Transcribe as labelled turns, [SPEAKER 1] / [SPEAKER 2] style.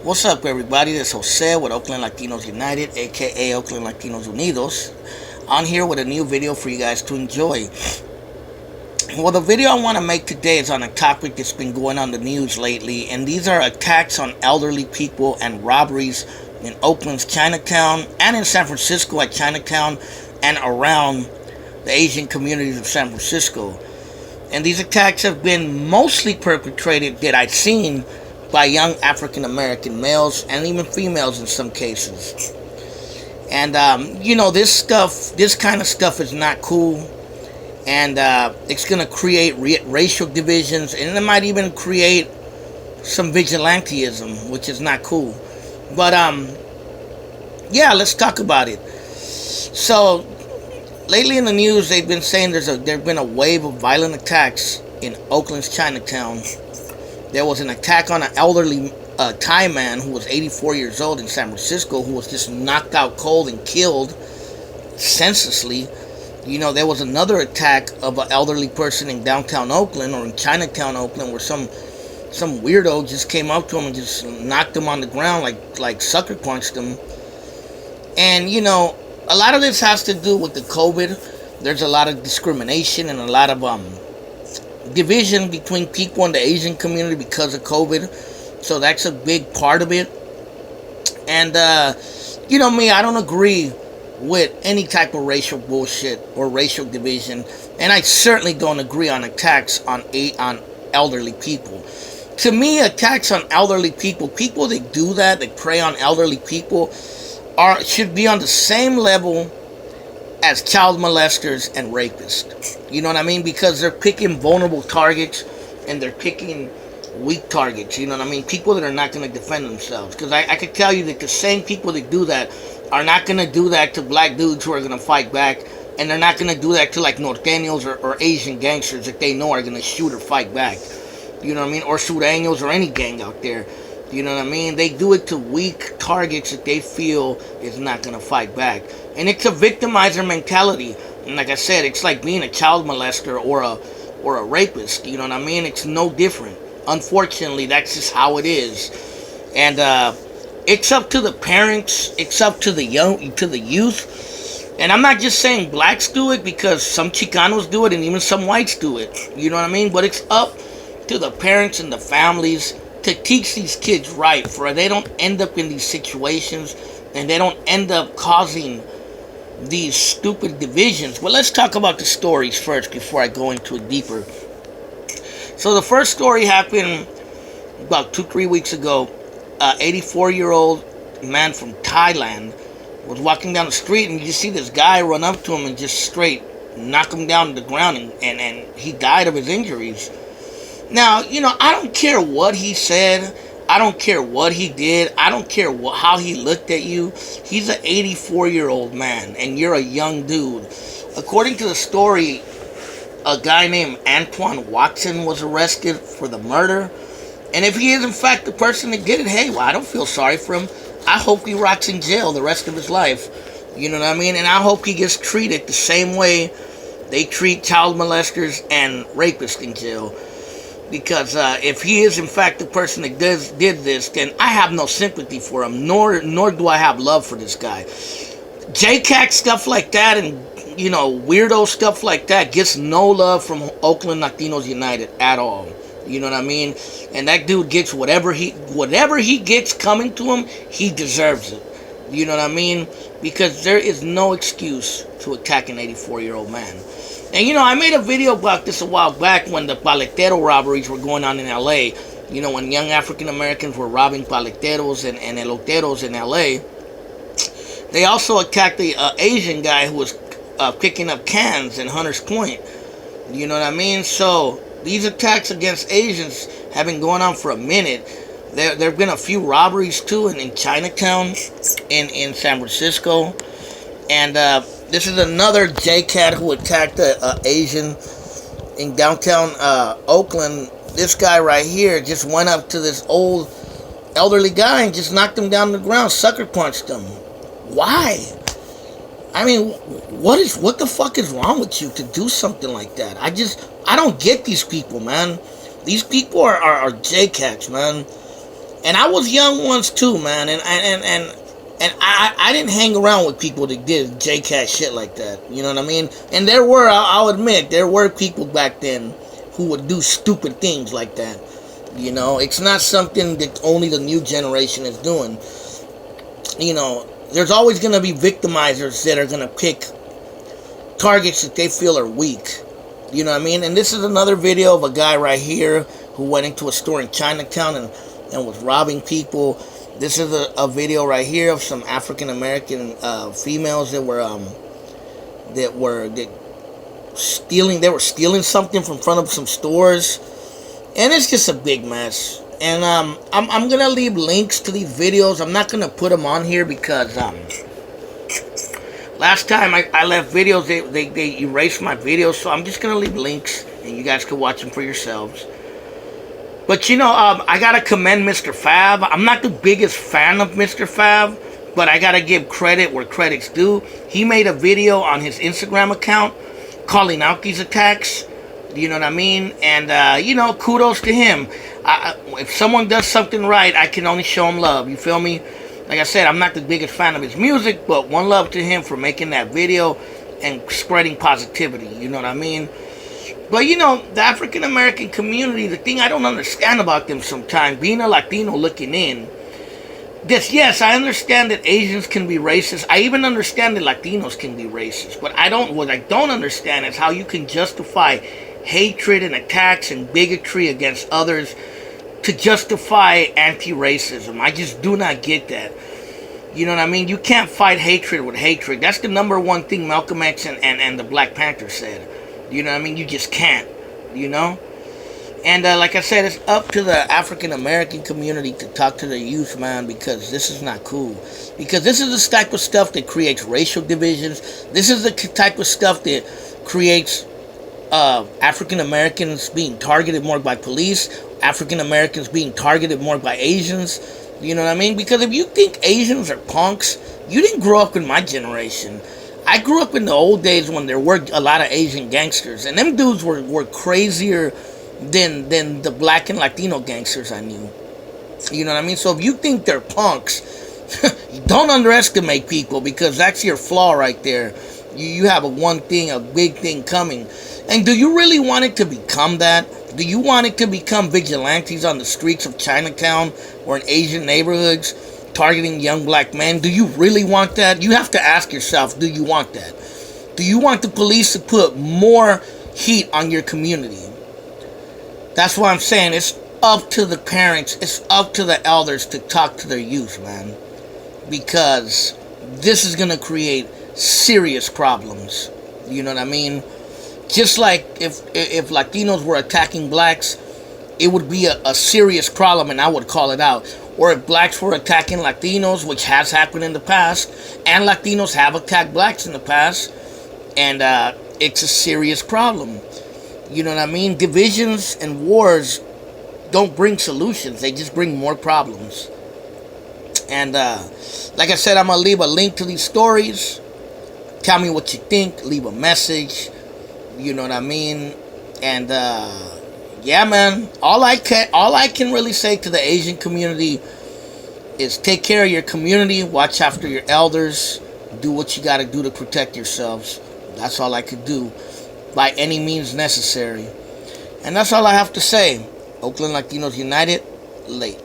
[SPEAKER 1] What's up, everybody? This is Jose with Oakland Latinos United, aka Oakland Latinos Unidos. On here with a new video for you guys to enjoy. Well, the video I want to make today is on a topic that's been going on the news lately, and these are attacks on elderly people and robberies in Oakland's Chinatown and in San Francisco at Chinatown and around the Asian communities of San Francisco. And these attacks have been mostly perpetrated, that I've seen, by young African American males and even females in some cases. And this kind of stuff is not cool, and it's gonna create racial divisions, and it might even create some vigilantism, which is not cool. But let's talk about it. So lately in the news, they've been saying there's been a wave of violent attacks in Oakland's Chinatown. There was an attack on an elderly Thai man who was 84 years old in San Francisco, who was just knocked out cold and killed senselessly. There was another attack of an elderly person in downtown Oakland, or in Chinatown, Oakland, where some weirdo just came up to him and just knocked him on the ground, like sucker punched him. And a lot of this has to do with the COVID. There's a lot of discrimination and a lot of division between people in the Asian community because of COVID. So that's a big part of it. And me, I don't agree with any type of racial bullshit or racial division, and I certainly don't agree on attacks on elderly people. To me, attacks on elderly people that do that, that prey on elderly people, should be on the same level as child molesters and rapists. You know what I mean? Because they're picking vulnerable targets, and they're picking weak targets. You know what I mean? People that are not going to defend themselves. Because I could tell you that the same people that do that are not going to do that to black dudes who are going to fight back. And they're not going to do that to like norteños or Asian gangsters that they know are going to shoot or fight back. You know what I mean? Or sureños or any gang out there. You know what I mean? They do it to weak targets that they feel is not going to fight back. And it's a victimizer mentality. And like I said, it's like being a child molester or a rapist. You know what I mean? It's no different. Unfortunately, that's just how it is. And it's up to the parents. It's up to the youth. And I'm not just saying blacks do it, because some Chicanos do it and even some whites do it. You know what I mean? But it's up to the parents and the families to teach these kids right, for they don't end up in these situations and they don't end up causing these stupid divisions. But let's talk about the stories first before I go into it deeper. So the first story happened about 2-3 weeks ago. 84-year-old man from Thailand was walking down the street, and you see this guy run up to him and just straight knock him down to the ground, and he died of his injuries. Now, I don't care what he said. I don't care what he did. I don't care how he looked at you. He's an 84-year-old man, and you're a young dude. According to the story, a guy named Antoine Watson was arrested for the murder. And if he is in fact the person that did it, hey, well, I don't feel sorry for him. I hope he rots in jail the rest of his life. You know what I mean? And I hope he gets treated the same way they treat child molesters and rapists in jail. Because if he is in fact the person that did this, then I have no sympathy for him, nor do I have love for this guy. JCAC stuff like that, and weirdo stuff like that, gets no love from Oakland Latinos United at all. You know what I mean? And that dude gets whatever he gets coming to him, he deserves it. You know what I mean? Because there is no excuse to attack an 84-year-old man. And I made a video about this a while back when the paletero robberies were going on in LA. When young African Americans were robbing paleteros and eloteros in LA. They also attacked the Asian guy who was picking up cans in Hunters Point. You know what I mean? So these attacks against Asians have been going on for a minute. There have been a few robberies too in Chinatown, in San Francisco. And this is another JCAT who attacked an Asian in downtown Oakland. This guy right here just went up to this old elderly guy and just knocked him down to the ground, sucker punched him. Why? I mean, what the fuck is wrong with you to do something like that? I don't get these people, man. These people are JCats, man. And I was young once too, man. And I didn't hang around with people that did JCat shit like that. You know what I mean? And there were, I'll admit, there were people back then who would do stupid things like that. You know, it's not something that only the new generation is doing. You know, there's always going to be victimizers that are going to pick targets that they feel are weak. You know what I mean? And this is another video of a guy right here who went into a store in Chinatown and was robbing people. This is a video right here of some African American females that were stealing. They were stealing something from front of some stores, and it's just a big mess. And I'm gonna leave links to these videos. I'm not gonna put them on here because last time I left videos, they erased my videos. So I'm just gonna leave links, and you guys can watch them for yourselves. But you know, I gotta commend Mr. Fab. I'm not the biggest fan of Mr. Fab, but I gotta give credit where credit's due. He made a video on his Instagram account calling out these attacks. You know what I mean? And you know, kudos to him. If someone does something right, I can only show him love. You feel me? Like I said, I'm not the biggest fan of his music, but one love to him for making that video and spreading positivity. You know what I mean? But you know, the African American community, the thing I don't understand about them sometimes, being a Latino looking in, yes, I understand that Asians can be racist. I even understand that Latinos can be racist. But what I don't understand is how you can justify hatred and attacks and bigotry against others to justify anti-racism. I just do not get that. You know what I mean? You can't fight hatred with hatred. That's the number one thing Malcolm X and the Black Panther said. You know what I mean? You just can't, you know? And like I said, it's up to the African American community to talk to the youth, man, because this is not cool. Because this is the type of stuff that creates racial divisions. This is the type of stuff that creates African Americans being targeted more by police, African Americans being targeted more by Asians. You know what I mean? Because if you think Asians are punks, you didn't grow up in my generation. I grew up in the old days when there were a lot of Asian gangsters, and them dudes were crazier than the black and Latino gangsters I knew. You know what I mean? So if you think they're punks, don't underestimate people, because that's your flaw right there. You have a big thing coming. And do you really want it to become that? Do you want it to become vigilantes on the streets of Chinatown or in Asian neighborhoods targeting young black men? Do you really want that? You have to ask yourself, do you want that? Do you want the police to put more heat on your community? That's what I'm saying. It's up to the parents, it's up to the elders to talk to their youth, man. Because this is going to create serious problems. You know what I mean? Just like if Latinos were attacking blacks, it would be a serious problem, and I would call it out. Or if blacks were attacking Latinos, which has happened in the past, and Latinos have attacked blacks in the past, and it's a serious problem. You know what I mean? Divisions and wars don't bring solutions. They just bring more problems. And like I said, I'm going to leave a link to these stories. Tell me what you think. Leave a message. You know what I mean? And yeah, man. All I can really say to the Asian community is take care of your community. Watch after your elders. Do what you got to do to protect yourselves. That's all I could do, by any means necessary. And that's all I have to say. Oakland Latinos United, late.